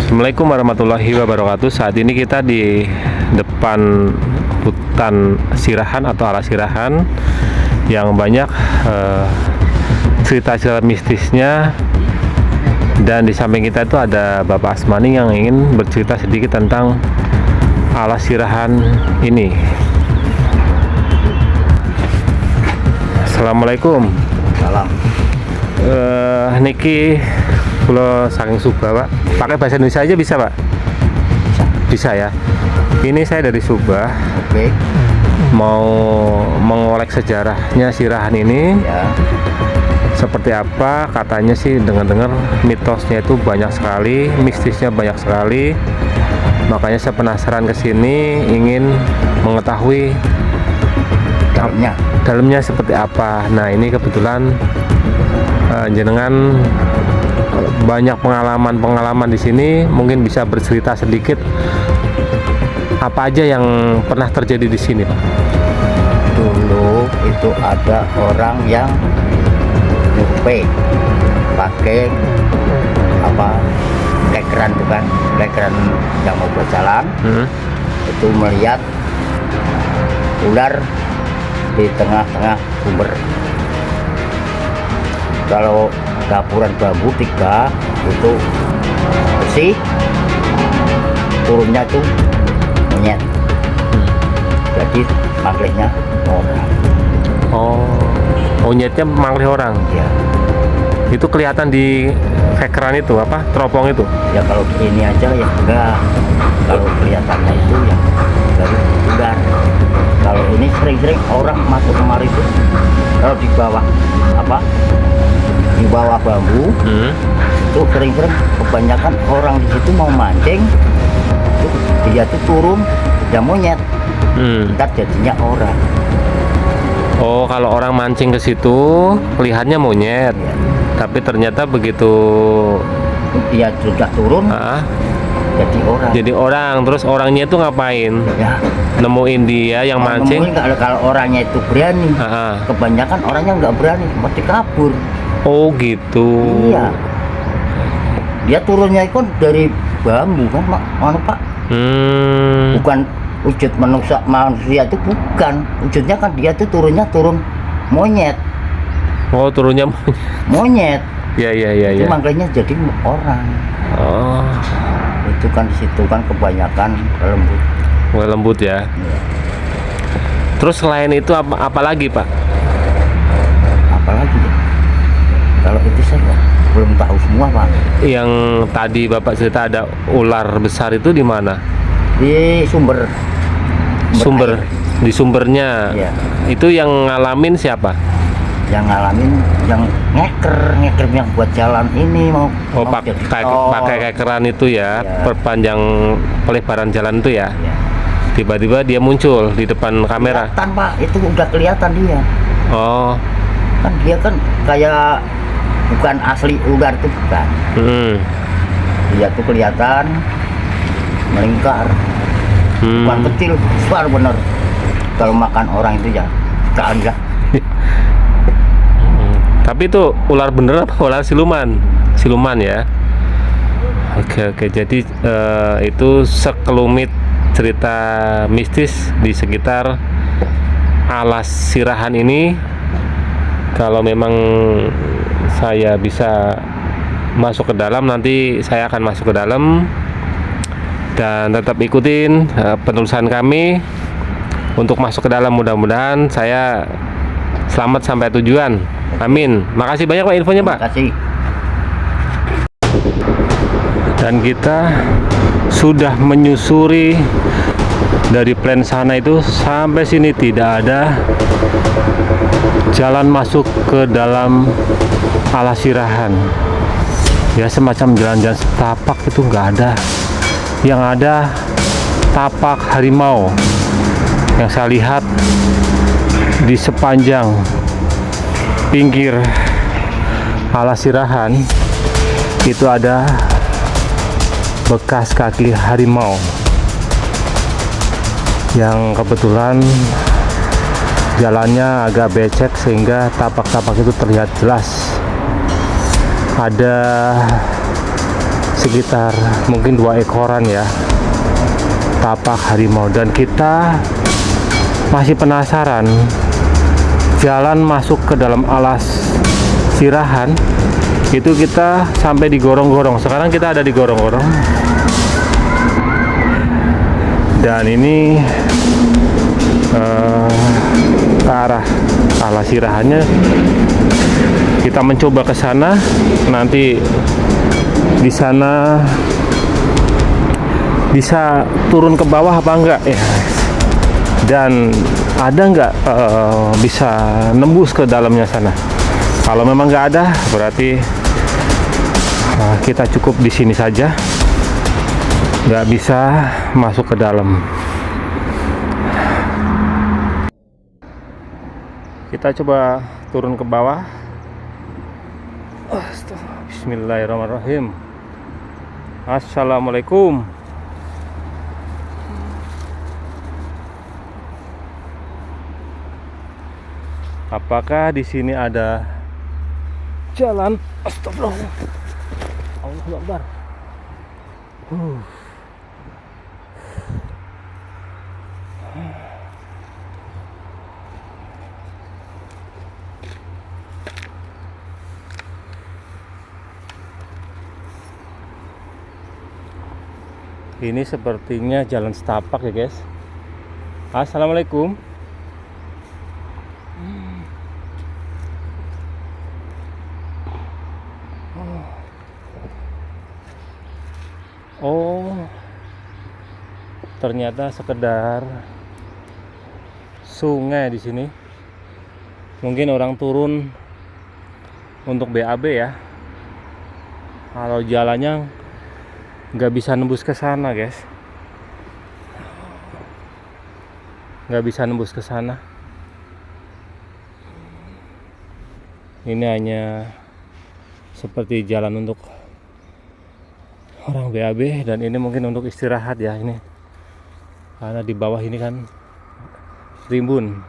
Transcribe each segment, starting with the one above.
Assalamualaikum warahmatullahi wabarakatuh. Saat ini kita di depan hutan Sirahan atau Alas Sirahan yang banyak cerita-cerita mistisnya. Dan di samping kita itu ada Bapak Asmani yang ingin bercerita sedikit tentang Alas Sirahan ini. Assalamualaikum. Salam. Niki Pulau saking Subah, Pak. Pakai bahasa Indonesia aja bisa, Pak? Bisa ya. Ini saya dari Subah. Oke. Mau mengolek sejarahnya Sirahan ini. Ya. Seperti apa? Katanya sih dengar-dengar mitosnya itu banyak sekali, mistisnya banyak sekali. Makanya saya penasaran ke sini, ingin mengetahui dalamnya seperti apa. Nah, ini kebetulan jenengan banyak pengalaman di sini, mungkin bisa bercerita sedikit apa aja yang pernah terjadi di sini, Pak. Dulu itu ada orang yang nyupe pakai kekeran, bukan kekeran yang mau berjalan. Itu melihat ular di tengah-tengah sumber. Kalau dapuran bambu 3 itu bersih, turunnya tuh monyet. Jadi manglihnya orang. Oh, monyetnya manglih orang. Ya. Itu kelihatan di kekeran itu, apa? Teropong itu. Ya kalau ini aja ya enggak. Kalau kelihatannya itu ya dari ular. Kalau ini sering-sering orang masuk kemari itu, kalau di bawah di bawah bambu, itu sering-sering kebanyakan orang di situ mau mancing, itu dia tuh turun ya monyet, ntar jadinya orang. Oh, kalau orang mancing ke situ lihatnya monyet, Ya. tapi ternyata begitu Dia sudah turun, jadi orang. jadi orang. Terus orangnya itu ngapain? Ya. Nemuin dia yang mancing? Kalau orangnya itu berani, kebanyakan orangnya nggak berani, mesti kabur. Oh gitu. Iya. Dia turunnya itu dari bambu kan, Pak. Bukan wujud manusia itu bukan. Wujudnya kan dia tuh turun monyet. Oh, turunnya Monyet. ya. Itu makanya jadi orang. Oh, Itu kan di situ kan kebanyakan lembut. lembut ya. Ya. Terus selain itu apa lagi, Pak? Apalagi ya? Kalau itu saya belum tahu semua, Pak. Yang tadi Bapak cerita ada ular besar itu di mana? Di sumber air. Di sumbernya. Iya. Itu yang ngalamin siapa? Yang ngalamin yang ngeker yang buat jalan ini mau jadi tol. Pakai kekeran itu ya, Ya. perpanjang pelebaran jalan itu ya. Ya. Tiba-tiba dia muncul di depan kamera. Kelihatan, Pak, itu udah kelihatan dia. Oh. Kan dia kan kayak bukan asli ular itu, bukan. Dia tuh kelihatan melingkar. Bukan kecil, besar bener. Kalau makan orang itu ya enggak. Tapi itu ular bener apa ular siluman? Siluman ya. Oke. Jadi itu sekelumit cerita mistis di sekitar Alas Sirahan ini. Kalau memang saya bisa masuk ke dalam, nanti saya akan masuk ke dalam. Dan tetap ikutin penelusuran kami untuk masuk ke dalam. Mudah-mudahan saya selamat sampai tujuan. Amin. Makasih banyak, Pak, infonya, Pak. Terima kasih. Dan kita sudah menyusuri dari plan sana itu sampai sini, tidak ada jalan masuk ke dalam Alas Sirahan. Ya, semacam jalan-jalan setapak itu nggak ada. Yang ada tapak harimau yang saya lihat di sepanjang pinggir Alas Sirahan. Itu ada bekas kaki harimau yang kebetulan jalannya agak becek sehingga tapak-tapak itu terlihat jelas. Ada sekitar mungkin 2 ekoran ya, tapak harimau, dan kita masih penasaran jalan masuk ke dalam alas Sirahan. Itu kita sampai di Gorong-Gorong. Sekarang kita ada di Gorong-Gorong, dan ini ke arah alas Sirahannya. Kita mencoba ke sana, nanti di sana bisa turun ke bawah apa enggak ya, dan ada nggak bisa nembus ke dalamnya sana. Kalau memang nggak ada, berarti kita cukup di sini saja, nggak bisa masuk ke dalam. Kita coba turun ke bawah. Bismillahirrahmanirrahim. Assalamualaikum. Apakah di sini ada jalan? Astagfirullah. Allahu Akbar. Ini sepertinya jalan setapak ya guys. Assalamualaikum. Oh, ternyata sekedar sungai di sini. Mungkin orang turun untuk BAB ya. Kalau jalannya nggak bisa nembus ke sana guys, nggak bisa nembus ke sana. Ini hanya seperti jalan untuk orang BAB, dan ini mungkin untuk istirahat ya ini, karena di bawah ini kan rimbun.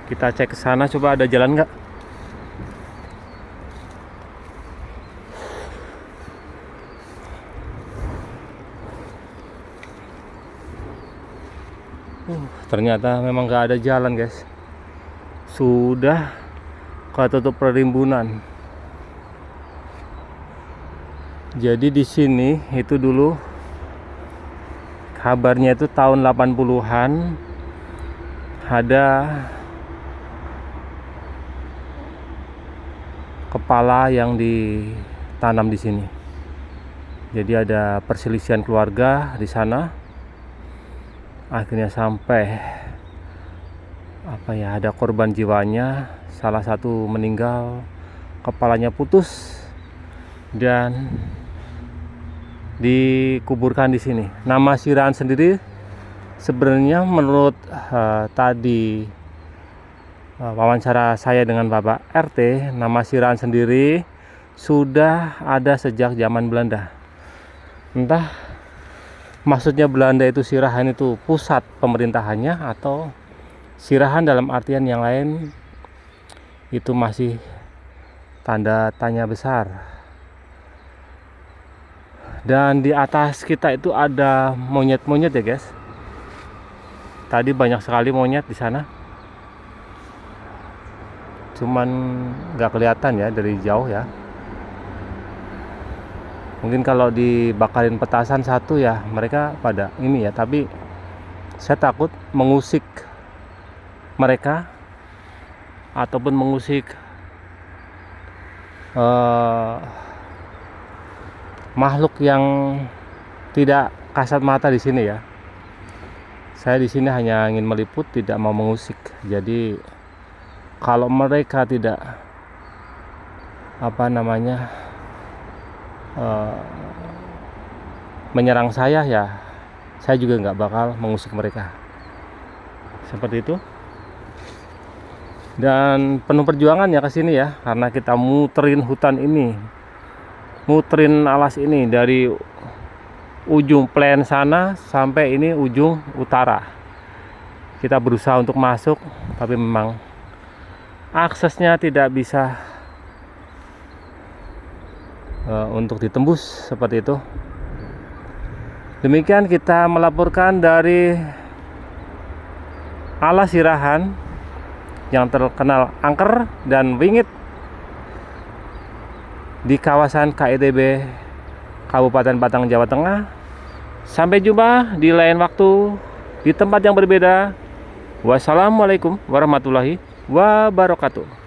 Kita cek ke sana, coba ada jalan nggak? Ternyata memang nggak ada jalan guys, sudah ketutup perrimbunan. Jadi di sini itu dulu kabarnya itu tahun 80-an ada kepala yang ditanam di sini. Jadi ada perselisihan keluarga di sana. Akhirnya sampai ada korban jiwanya, salah satu meninggal, kepalanya putus dan dikuburkan di sini. Nama Sirahan sendiri sebenarnya menurut tadi wawancara saya dengan Bapak RT, nama Sirahan sendiri sudah ada sejak zaman Belanda. Entah maksudnya Belanda itu Sirahan itu pusat pemerintahannya, atau Sirahan dalam artian yang lain, itu masih tanda tanya besar. Dan di atas kita itu ada monyet-monyet ya guys. Tadi banyak sekali monyet di sana, cuman nggak kelihatan ya dari jauh ya. Mungkin kalau dibakarin petasan satu ya mereka pada ini ya, tapi saya takut mengusik mereka ataupun mengusik makhluk yang tidak kasat mata di sini ya. Saya di sini hanya ingin meliput, tidak mau mengusik. Jadi kalau mereka tidak menyerang saya ya, saya juga nggak bakal mengusik mereka. Seperti itu. Dan penuh perjuangan ya ke sini ya, karena kita muterin hutan ini, muterin alas ini dari ujung plan sana sampai ini ujung utara. Kita berusaha untuk masuk, tapi memang aksesnya tidak bisa untuk ditembus seperti itu. Demikian kita melaporkan dari Alas Sirahan yang terkenal angker dan wingit di kawasan KITB Kabupaten Batang, Jawa Tengah. Sampai jumpa di lain waktu di tempat yang berbeda. Wassalamualaikum warahmatullahi wabarakatuh.